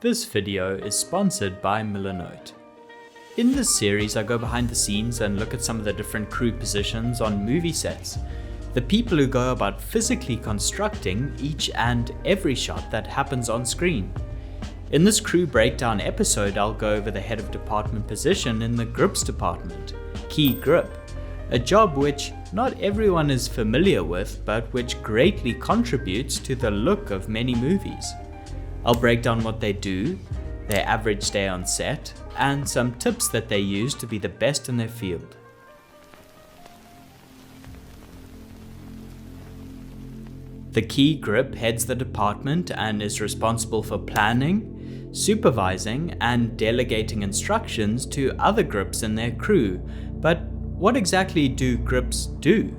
This video is sponsored by Milanote. In this series I go behind the scenes and look at some of the different crew positions on movie sets. The people who go about physically constructing each and every shot that happens on screen. In this crew breakdown episode I'll go over the head of department position in the grips department, key grip, a job which not everyone is familiar with but which greatly contributes to the look of many movies. I'll break down what they do, their average day on set, and some tips that they use to be the best in their field. The key grip heads the department and is responsible for planning, supervising, and delegating instructions to other grips in their crew. But what exactly do grips do?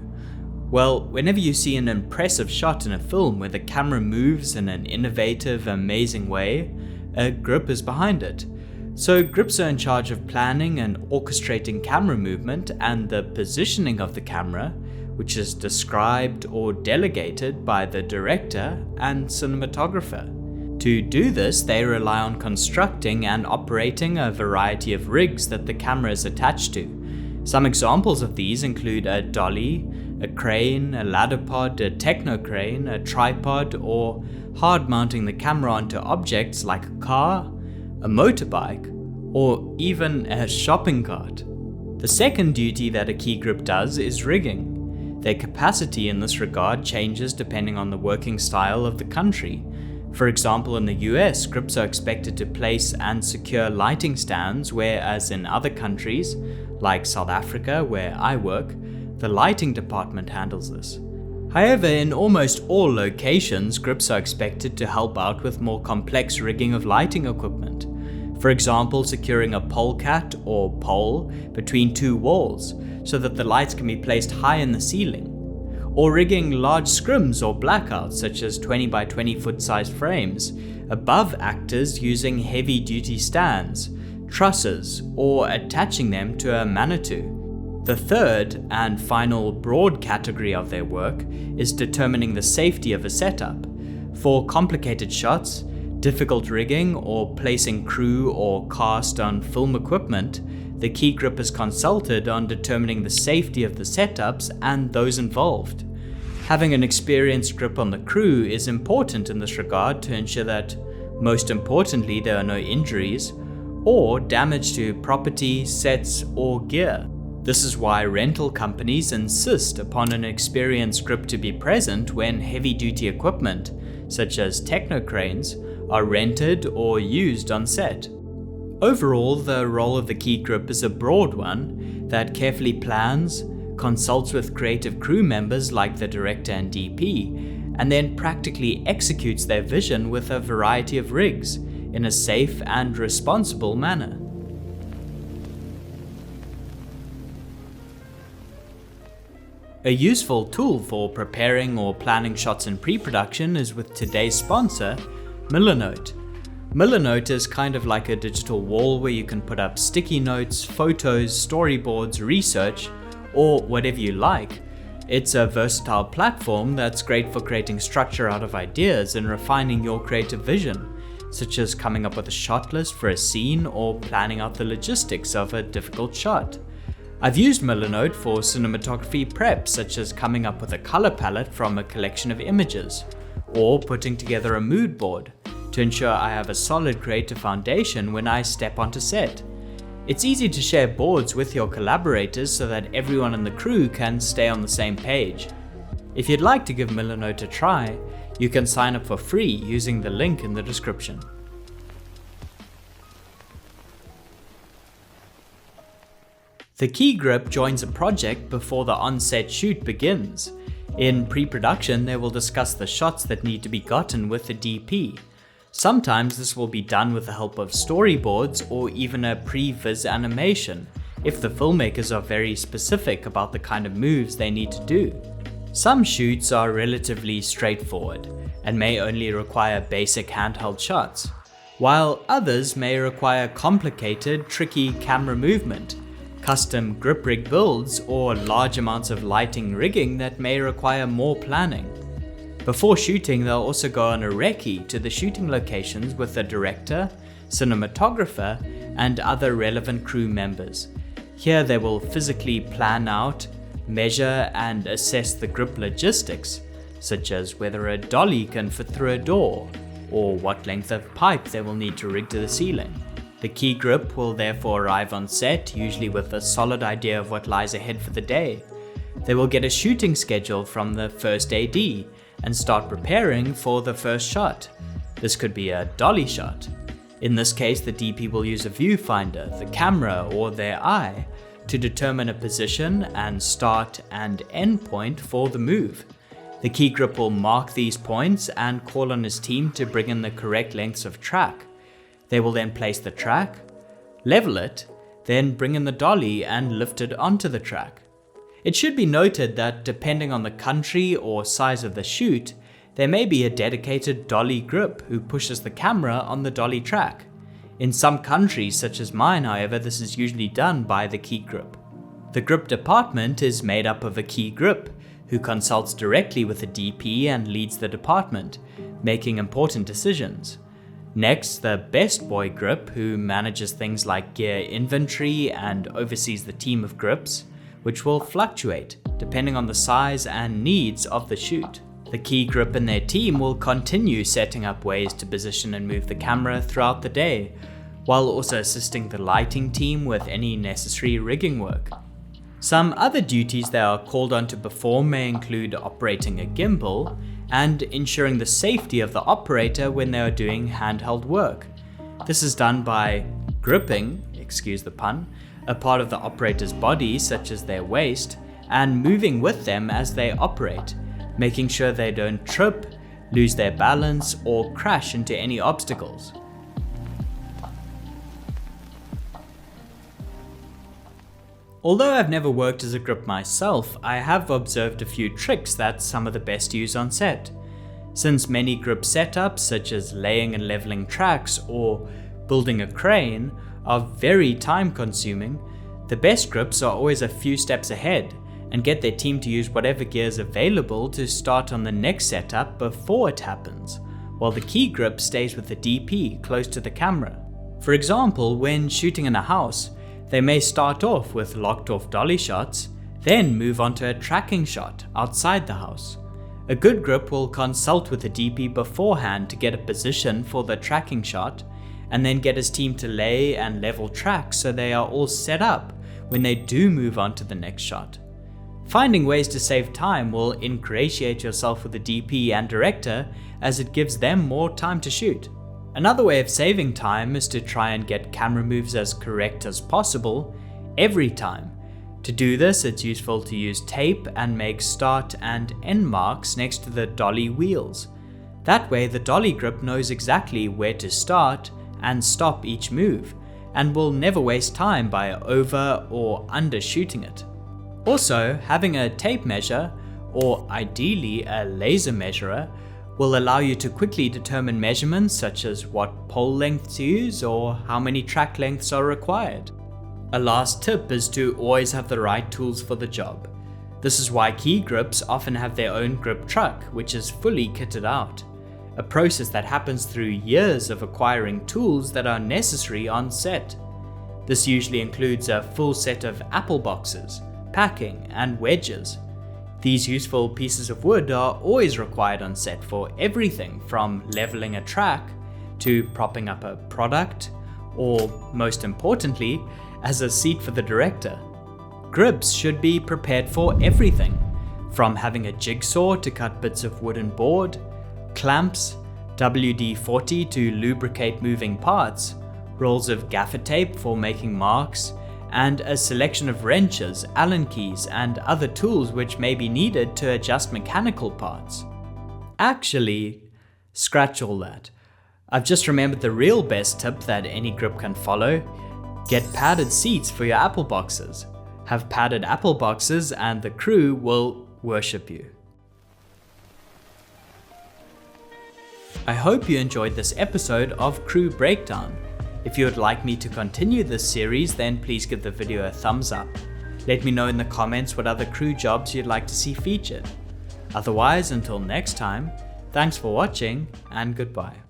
Well, whenever you see an impressive shot in a film where the camera moves in an innovative, amazing way, a grip is behind it. So grips are in charge of planning and orchestrating camera movement and the positioning of the camera, which is described or delegated by the director and cinematographer. To do this, they rely on constructing and operating a variety of rigs that the camera is attached to. Some examples of these include a dolly, a crane, a ladder pod, a techno crane, a tripod, or hard mounting the camera onto objects like a car, a motorbike, or even a shopping cart. The second duty that a key grip does is rigging. Their capacity in this regard changes depending on the working style of the country. For example, in the US, grips are expected to place and secure lighting stands, whereas in other countries, like South Africa where I work, the lighting department handles this. However, in almost all locations, grips are expected to help out with more complex rigging of lighting equipment. For example, securing a polecat or pole between two walls so that the lights can be placed high in the ceiling. Or rigging large scrims or blackouts such as 20 by 20 foot sized frames above actors using heavy duty stands, trusses, or attaching them to a Manitou. The third and final broad category of their work is determining the safety of a setup. For complicated shots, difficult rigging, or placing crew or cast on film equipment, the key grip is consulted on determining the safety of the setups and those involved. Having an experienced grip on the crew is important in this regard to ensure that, most importantly, there are no injuries or damage to property, sets, or gear. This is why rental companies insist upon an experienced grip to be present when heavy-duty equipment, such as techno cranes, are rented or used on set. Overall, the role of the key grip is a broad one that carefully plans, consults with creative crew members like the director and DP, and then practically executes their vision with a variety of rigs in a safe and responsible manner. A useful tool for preparing or planning shots in pre-production is with today's sponsor, Milanote. Milanote is kind of like a digital wall where you can put up sticky notes, photos, storyboards, research, or whatever you like. It's a versatile platform that's great for creating structure out of ideas and refining your creative vision, such as coming up with a shot list for a scene or planning out the logistics of a difficult shot. I've used Milanote for cinematography prep, such as coming up with a color palette from a collection of images, or putting together a mood board to ensure I have a solid creative foundation when I step onto set. It's easy to share boards with your collaborators so that everyone in the crew can stay on the same page. If you'd like to give Milanote a try, you can sign up for free using the link in the description. The key grip joins a project before the on-set shoot begins. In pre-production, they will discuss the shots that need to be gotten with the DP. Sometimes this will be done with the help of storyboards or even a pre-viz animation, if the filmmakers are very specific about the kind of moves they need to do. Some shoots are relatively straightforward and may only require basic handheld shots, while others may require complicated, tricky camera movement, custom grip rig builds, or large amounts of lighting rigging that may require more planning. Before shooting, they'll also go on a recce to the shooting locations with the director, cinematographer, and other relevant crew members. Here they will physically plan out, measure, and assess the grip logistics, such as whether a dolly can fit through a door, or what length of pipe they will need to rig to the ceiling. The key grip will therefore arrive on set, usually with a solid idea of what lies ahead for the day. They will get a shooting schedule from the first AD, and start preparing for the first shot. This could be a dolly shot. In this case, the DP will use a viewfinder, the camera, or their eye to determine a position and start and end point for the move. The key grip will mark these points and call on his team to bring in the correct lengths of track. They will then place the track, level it, then bring in the dolly and lift it onto the track. It should be noted that depending on the country or size of the shoot, there may be a dedicated dolly grip who pushes the camera on the dolly track. In some countries, such as mine, however, this is usually done by the key grip. The grip department is made up of a key grip who consults directly with the DP and leads the department, making important decisions. Next, the best boy grip, who manages things like gear inventory and oversees the team of grips, which will fluctuate depending on the size and needs of the shoot. The key grip and their team will continue setting up ways to position and move the camera throughout the day, while also assisting the lighting team with any necessary rigging work. Some other duties they are called on to perform may include operating a gimbal and ensuring the safety of the operator when they are doing handheld work. This is done by gripping, excuse the pun, a part of the operator's body, such as their waist, and moving with them as they operate, making sure they don't trip, lose their balance, or crash into any obstacles. Although I've never worked as a grip myself, I have observed a few tricks that some of the best use on set. Since many grip setups, such as laying and leveling tracks or building a crane, are very time consuming, the best grips are always a few steps ahead and get their team to use whatever gear is available to start on the next setup before it happens, while the key grip stays with the DP close to the camera. For example, when shooting in a house, they may start off with locked off dolly shots, then move on to a tracking shot outside the house. A good grip will consult with the DP beforehand to get a position for the tracking shot, and then get his team to lay and level tracks so they are all set up when they do move on to the next shot. Finding ways to save time will ingratiate yourself with the DP and director, as it gives them more time to shoot. Another way of saving time is to try and get camera moves as correct as possible every time. To do this, it's useful to use tape and make start and end marks next to the dolly wheels. That way the dolly grip knows exactly where to start and stop each move, and will never waste time by over or undershooting it. Also, having a tape measure, or ideally a laser measurer, will allow you to quickly determine measurements such as what pole length to use or how many track lengths are required. A last tip is to always have the right tools for the job. This is why key grips often have their own grip truck, which is fully kitted out. A process that happens through years of acquiring tools that are necessary on set. This usually includes a full set of apple boxes, packing, and wedges. These useful pieces of wood are always required on set for everything from leveling a track to propping up a product, or most importantly, as a seat for the director. Grips should be prepared for everything, from having a jigsaw to cut bits of wooden board, clamps, WD-40 to lubricate moving parts, rolls of gaffer tape for making marks, and a selection of wrenches, Allen keys, and other tools which may be needed to adjust mechanical parts. Actually, scratch all that. I've just remembered the real best tip that any grip can follow. Get padded seats for your apple boxes. Have padded apple boxes and the crew will worship you. I hope you enjoyed this episode of Crew Breakdown. If you would like me to continue this series, then please give the video a thumbs up. Let me know in the comments what other crew jobs you'd like to see featured. Otherwise, until next time, thanks for watching and goodbye.